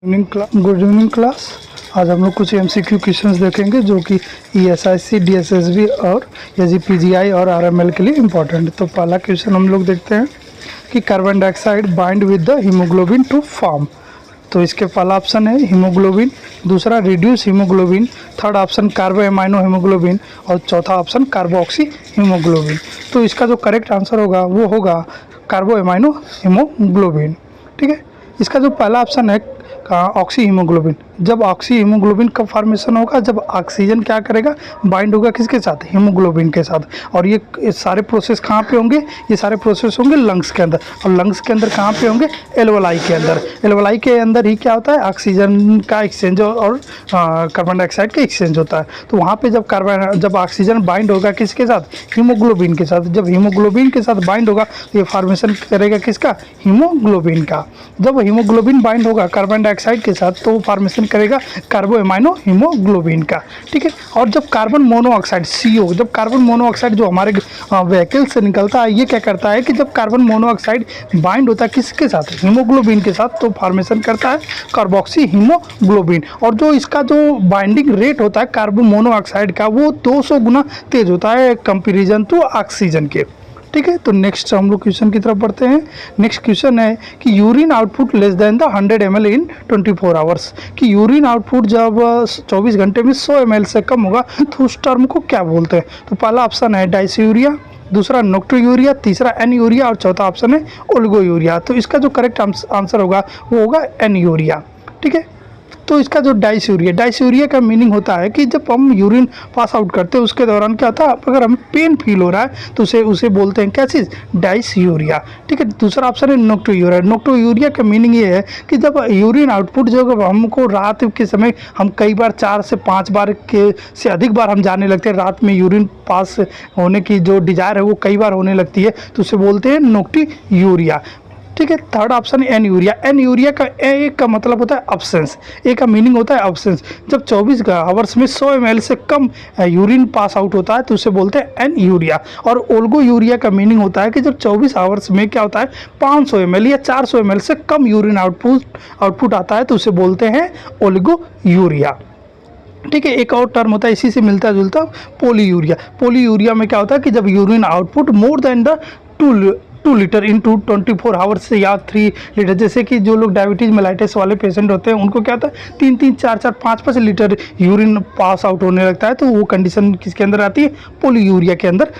Good evening class. आज हम लोग कुछ एमसीक्यू क्वेश्चंस देखेंगे जो कि ईएसआईसी, डीएसएसबी और एजीपीजीआई और आरएमएल के लिए इम्पोर्टेंट है। तो पहला क्वेश्चन हम लोग देखते हैं कि carbon dioxide bind with the haemoglobin to form. तो इसके पहला ऑप्शन है हीमोग्लोबिन, दूसरा reduce haemoglobin, third option carbamino haemoglobin और चौथा ऑप्शन कार्बोक्सी हीमोग्लोबिन। तो इसका जो करेक्ट आंसर होगा वो होगा कार्बो एमाइनो हीमोग्लोबिन। ठीक है, इसका जो पहला ऑप्शन है ऑक्सी हीमोग्लोबिन, जब ऑक्सी हीमोग्लोबिन का फॉर्मेशन होगा जब ऑक्सीजन क्या करेगा, बाइंड होगा किसके साथ, हीमोग्लोबिन के साथ। और ये सारे प्रोसेस कहाँ पे होंगे, ये सारे प्रोसेस होंगे लंग्स के अंदर, और लंग्स के अंदर कहाँ पे होंगे, एल्वेलाई के अंदर। एल्वेलाई के अंदर ही क्या होता है, ऑक्सीजन का एक्सचेंज और कार्बन डाइऑक्साइड का एक्सचेंज होता है। तो वहाँ पे जब ऑक्सीजन बाइंड होगा किसके साथ, हीमोग्लोबिन के साथ। जब हीमोग्लोबिन के साथ बाइंड होगा तो ये फॉर्मेशन करेगा किसका, हीमोग्लोबिन का। जब हीमोग्लोबिन बाइंड होगा कार्बन डाइऑक्साइड के साथ तो फॉर्मेशन करेगा कार्बो एमाइनो हीमोग्लोबिन का। ठीक है, और जब कार्बन मोनोऑक्साइड CO, जब कार्बन मोनोऑक्साइड जो हमारे व्हीकल से निकलता है, ये क्या करता है कि जब कार्बन मोनोऑक्साइड बाइंड होता है किसके साथ, हीमोग्लोबिन के साथ, तो फॉर्मेशन करता है कार्बोक्सी हीमोग्लोबिन। और जो इसका जो बाइंडिंग रेट होता है कार्बन मोनोऑक्साइड का वो 200 गुना तेज होता है कंपेरिजन टू ऑक्सीजन के। ठीक है, तो नेक्स्ट हम लोग क्वेश्चन की तरफ बढ़ते हैं। नेक्स्ट क्वेश्चन है कि urine output less than the 100 ml in 24 hours, कि यूरिन आउटपुट जब 24 घंटे में 100 ml से कम होगा तो उस टर्म को क्या बोलते हैं। तो पहला ऑप्शन है डाइस्यूरिया, दूसरा नोक्टोयूरिया, तीसरा एनयूरिया और चौथा ऑप्शन है ओलिगोयूरिया। तो इसका जो करेक्ट आंसर होगा वो होगा एनयूरिया। ठीक है, तो इसका जो डाइस्यूरिया का मीनिंग होता है कि जब हम यूरिन पास आउट करते हैं उसके दौरान क्या होता है, अगर हमें पेन फील हो रहा है तो उसे बोलते हैं क्या चीज़, डाइस्यूरिया। ठीक है, दूसरा ऑप्शन है नोक्टोयूरिया। नोक्टोयूरिया का मीनिंग ये है कि जब यूरिन आउटपुट जो हमको रात के समय हम कई बार 4 से 5 बार के से अधिक बार हम जाने लगते हैं, रात में यूरिन पास होने की जो डिजायर है वो कई बार होने लगती है, तो उसे बोलते हैं नोक्टोयूरिया। ठीक है, थर्ड ऑप्शन है एनयूरिया। एनयूरिया का ए का मतलब होता है अब्सेंस, ए का मीनिंग होता है अब्सेंस। जब 24 आवर्स में 100 ml से कम यूरिन पास आउट होता है तो उसे बोलते हैं एनयूरिया। और ओलिगोयूरिया का मीनिंग होता है कि जब 24 आवर्स में क्या होता है 500 ml या 400 ml से कम यूरिन आउटपुट आता है तो उसे बोलते हैं ओलिगोयूरिया। ठीक है, एक और टर्म होता है इसी से मिलता जुलता, पोलीयूरिया। पोलीयूरिया में क्या होता है कि जब urine output more than the 2 litre in 24 hours से या 3 लीटर, जैसे कि जो लोग डायबिटीज़ मेलाइटिस वाले पेशेंट होते हैं उनको क्या होता है 3-3, 4-4, 5-5 लीटर यूरिन पास आउट होने लगता है, तो वो कंडीशन किसके अंदर आती है, पोलीयूरिया के अंदर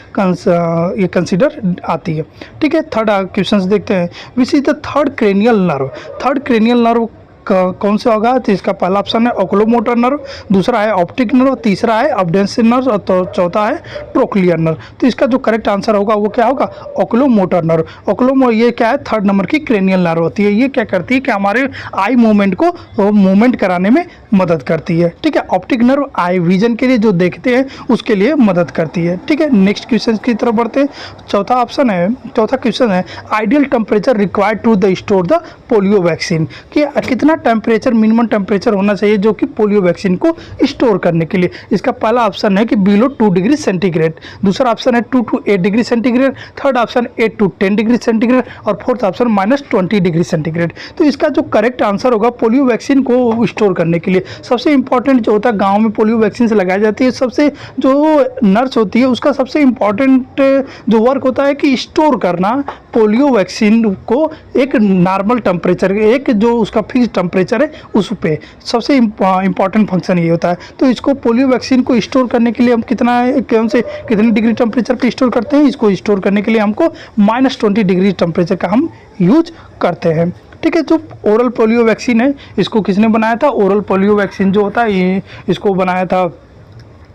ये कंसिडर आती है। ठीक है, थर्ड क्वेश्चन देखते हैं, which is the third cranial nerve. Third cranial nerve कौन सा होगा, तो इसका पहला ऑप्शन है ओकुलोमोटर नर्व, दूसरा है ऑप्टिक नर्व, तीसरा है अब्डेंसिव नर्व और चौथा है ट्रोक्लियर नर्व। तो इसका जो करेक्ट आंसर होगा वो क्या होगा, ओकुलोमोटर नर्व। ये क्या है, थर्ड नंबर की क्रेनियल नर्व होती है। ये क्या करती है कि हमारे आई मूवमेंट को मूवमेंट कराने में मदद करती है। ठीक है, ऑप्टिक नर्व आई विजन के लिए जो देखते हैं उसके लिए मदद करती है। ठीक है, नेक्स्ट क्वेश्चन की तरफ बढ़ते हैं। चौथा क्वेश्चन है ideal temperature required to the store the polio vaccine, कि कितना टेम्परेचर, मिनिमम टेम्परेचर होना चाहिए जो कि पोलियो वैक्सीन को स्टोर करने के लिए। इसका पहला ऑप्शन है कि बिलो 2 डिग्री सेंटीग्रेड, दूसरा ऑप्शन है 2 to 8 degree centigrade, third option 8 to 10 degree centigrade और फोर्थ ऑप्शन -20 डिग्री सेंटीग्रेड। तो इसका जो करेक्ट आंसर होगा पोलियो वैक्सीन को स्टोर करने के लिए सबसे इंपॉर्टेंट जो होता है, गाँव में पोलियो वैक्सीन से लगाई जाती है, सबसे जो नर्स होती है उसका सबसे इंपॉर्टेंट जो वर्क होता है कि स्टोर करना पोलियो वैक्सीन को एक नॉर्मल टेम्परेचर, एक जो उसका फिक्स टेम्परेचर है उस पे सबसे इंपॉर्टेंट फंक्शन ये होता है। तो इसको पोलियो वैक्सीन को स्टोर करने के लिए हम कितने डिग्री टेम्परेचर पे स्टोर करते हैं, इसको स्टोर करने के लिए हमको -20 डिग्री टेम्परेचर का हम यूज करते हैं। ठीक है, जो ओरल पोलियो वैक्सीन है इसको किसने बनाया था, ओरल पोलियो वैक्सीन जो होता है इसको बनाया था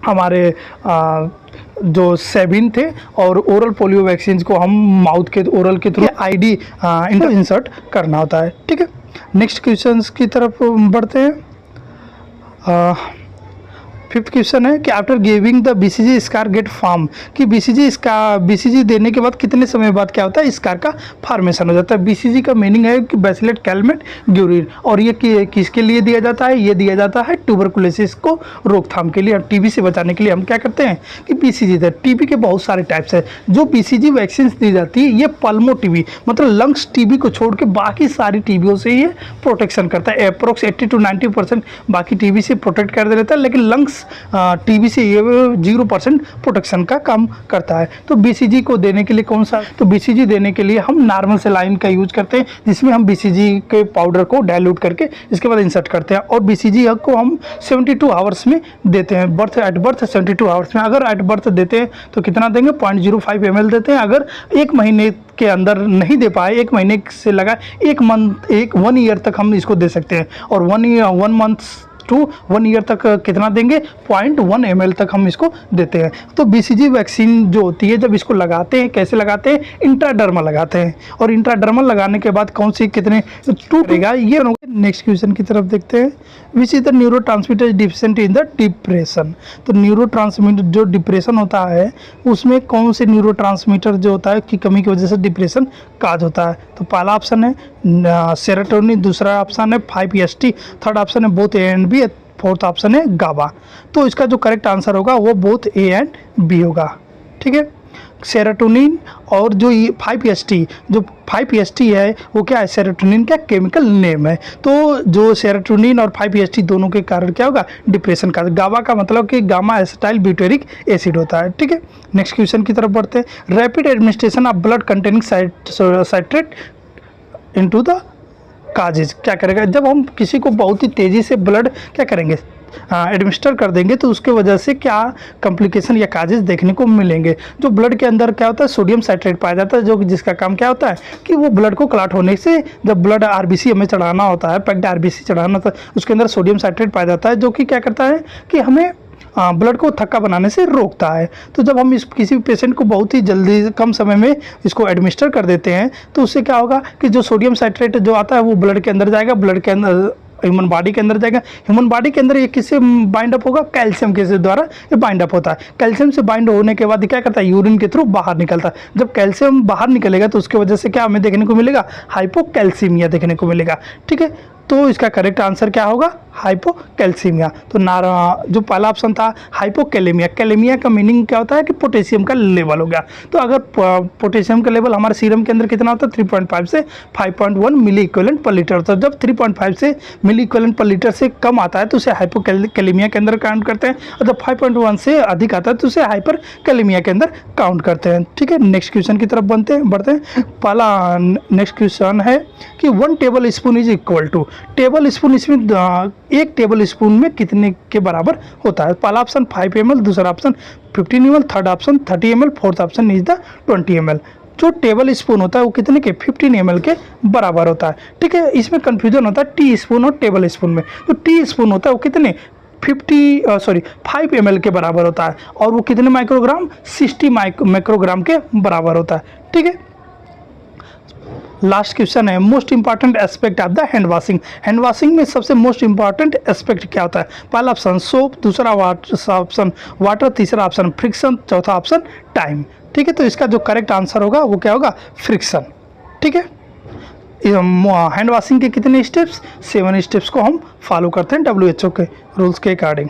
हमारे जो सेबिन थे, और ओरल पोलियो वैक्सीन को हम माउथ के ओरल के थ्रू आईडी इंसर्ट करना होता है। ठीक है, नेक्स्ट क्वेश्चंस की तरफ बढ़ते हैं। फिफ्थ क्वेश्चन है कि after giving the BCG scar get form, कि बीसीजी देने के बाद कितने समय बाद क्या होता है, स्कार का फॉर्मेशन हो जाता है। बीसीजी का मीनिंग है कि बैसिलस कैलमेट ग्यूरिन, और ये किसके लिए दिया जाता है, ये दिया जाता है ट्यूबरकुलोसिस को रोकथाम के लिए, और टीबी से बचाने के लिए हम क्या करते हैं कि बीसीजी देते हैं। टीबी के बहुत सारे टाइप्स है। जो बीसीजी वैक्सीन दी जाती है ये पल्मो टीबी मतलब लंग्स टीबी को छोड़ के बाकी सारी टीबियों से ये प्रोटेक्शन करता है। अप्रोक्स 80 to 90% बाकी टीबी से प्रोटेक्ट कर देता है, लेकिन लंग्स टीबी से ये 0% प्रोटेक्शन का काम करता है। तो बीसीजी को देने के लिए कौन सा, तो बीसीजी देने के लिए हम नॉर्मल सेलाइन का यूज करते हैं, जिसमें हम बीसीजी के पाउडर को डाइल्यूट करके इसके बाद इंसर्ट करते हैं, और बीसीजी को हम 72 आवर्स में देते हैं, एट बर्थ 72 आवर्स में। अगर एट बर्थ देते हैं तो कितना देंगे, 0.05 ml देते हैं। अगर एक महीने के अंदर नहीं दे पाए, एक महीने से लगा 1 ईयर तक हम इसको दे सकते हैं, और 1 मंथ टू 1 ईयर तक कितना देंगे, 0.1 ml तक हम इसको देते हैं। तो बीसीजी वैक्सीन जो होती है जब इसको लगाते हैं, कैसे लगाते हैं, इंट्राडर्मल लगाते हैं, और इंट्राडर्मल लगाने के बाद कौन सी कितने टूटेगा ये। नेक्स्ट क्वेश्चन की तरफ देखते हैं, which is the neurotransmitter deficient in the depression. तो न्यूरोट्रांसमीटर जो डिप्रेशन होता है उसमें कौन से न्यूरोट्रांसमीटर जो होता है की कमी की वजह से डिप्रेशन काज होता है। तो पहला ऑप्शन है सेरोटोनिन, दूसरा ऑप्शन है 5-HT, थर्ड ऑप्शन है both A and B, fourth option है गाबा। तो इसका जो करेक्ट आंसर होगा वो बोथ ए एंड बी होगा। ठीक है, सेरोटोनिन और जो 5-HT, जो 5-HT है वो क्या है, सेरोटोनिन का केमिकल नेम है। तो जो सेरोटोनिन और 5-HT दोनों के कारण क्या होगा, डिप्रेशन का। गाबा का मतलब कि गामा एसिटाइल ब्यूटेरिक एसिड होता है। ठीक है, नेक्स्ट क्वेश्चन की तरफ बढ़ते हैं। Rapid administration of blood containing citrate into the causes, क्या करेगा, जब हम किसी को बहुत ही तेज़ी से ब्लड क्या करेंगे, एडमिनिस्टर कर देंगे तो उसके वजह से क्या कॉम्प्लिकेशन या काजेज देखने को मिलेंगे। जो ब्लड के अंदर क्या होता है, सोडियम साइट्रेट पाया जाता है, जो जिसका काम क्या होता है कि वो ब्लड को क्लॉट होने से, जब ब्लड आरबीसी हमें चढ़ाना होता है, पैक्ड आरबीसी चढ़ाना होता है, उसके अंदर सोडियम साइट्रेट पाया जाता है, जो कि क्या करता है कि हमें ब्लड को थक्का बनाने से रोकता है। तो जब हम किसी पेशेंट को बहुत ही जल्दी कम समय में इसको एडमिनिस्टर कर देते हैं तो उससे क्या होगा कि जो सोडियम साइट्रेट जो आता है वो ब्लड के अंदर जाएगा, ब्लड के अंदर ह्यूमन बॉडी के अंदर जाएगा। ह्यूमन बॉडी के अंदर ये किससे बाइंड अप होगा, कैल्शियम के द्वारा ये बाइंड अप होता है। कैल्शियम से बाइंड होने के बाद क्या करता है, यूरिन के थ्रू बाहर निकलता है। जब कैल्शियम बाहर निकलेगा तो उसके वजह से क्या हमें देखने को मिलेगा, हाइपोकैल्सीमिया देखने को मिलेगा। ठीक है, तो इसका करेक्ट आंसर क्या होगा, हाइपोकैल्सीमिया। तो जो पहला ऑप्शन था हाइपोकैलेमिया, कैलेमिया का मीनिंग क्या होता है कि पोटेशियम का लेवल हो गया। तो अगर पोटेशियम का लेवल हमारे सीरम के अंदर कितना होता है, 3.5 से 5.1 मिली इक्विवेलेंट पर लीटर। तो जब 3.5 से मिली इक्विवेलेंट पर लीटर से कम आता है तो उसे हाइपोकैलेमिया के अंदर काउंट करते हैं, और जब 5.1 से अधिक आता है तो उसे हाइपरकैलेमिया के अंदर काउंट करते हैं। ठीक है, नेक्स्ट क्वेश्चन की तरफ बढ़ते हैं। पहला नेक्स्ट क्वेश्चन है कि 1 tablespoon is equal to, tablespoon इसमें 1 टेबल स्पून में कितने के बराबर होता है। पहला ऑप्शन 5 ml, दूसरा option 15 ml, third option 30 ml, fourth option is the 20 ml। जो टेबल स्पून होता है वो कितने के, 15 ml के बराबर होता है। ठीक है, इसमें कंफ्यूजन होता है टी स्पून और टेबल स्पून में। तो टी स्पून होता है वो कितने 5 ml के बराबर होता है, और वो कितने माइक्रोग्राम, 60 माइक्रोग्राम के बराबर होता है। ठीक है, लास्ट क्वेश्चन है most important aspect of the hand washing. Hand washing में सबसे मोस्ट इंपॉर्टेंट एस्पेक्ट क्या होता है। पहला ऑप्शन सोप, दूसरा ऑप्शन वाटर, तीसरा ऑप्शन फ्रिक्शन, चौथा ऑप्शन टाइम। ठीक है, तो इसका जो करेक्ट आंसर होगा वो क्या होगा, फ्रिक्शन। ठीक है, हैंड वॉशिंग के कितने स्टेप्स, 7 स्टेप्स को हम फॉलो करते हैं WHO के रूल्स के अकॉर्डिंग।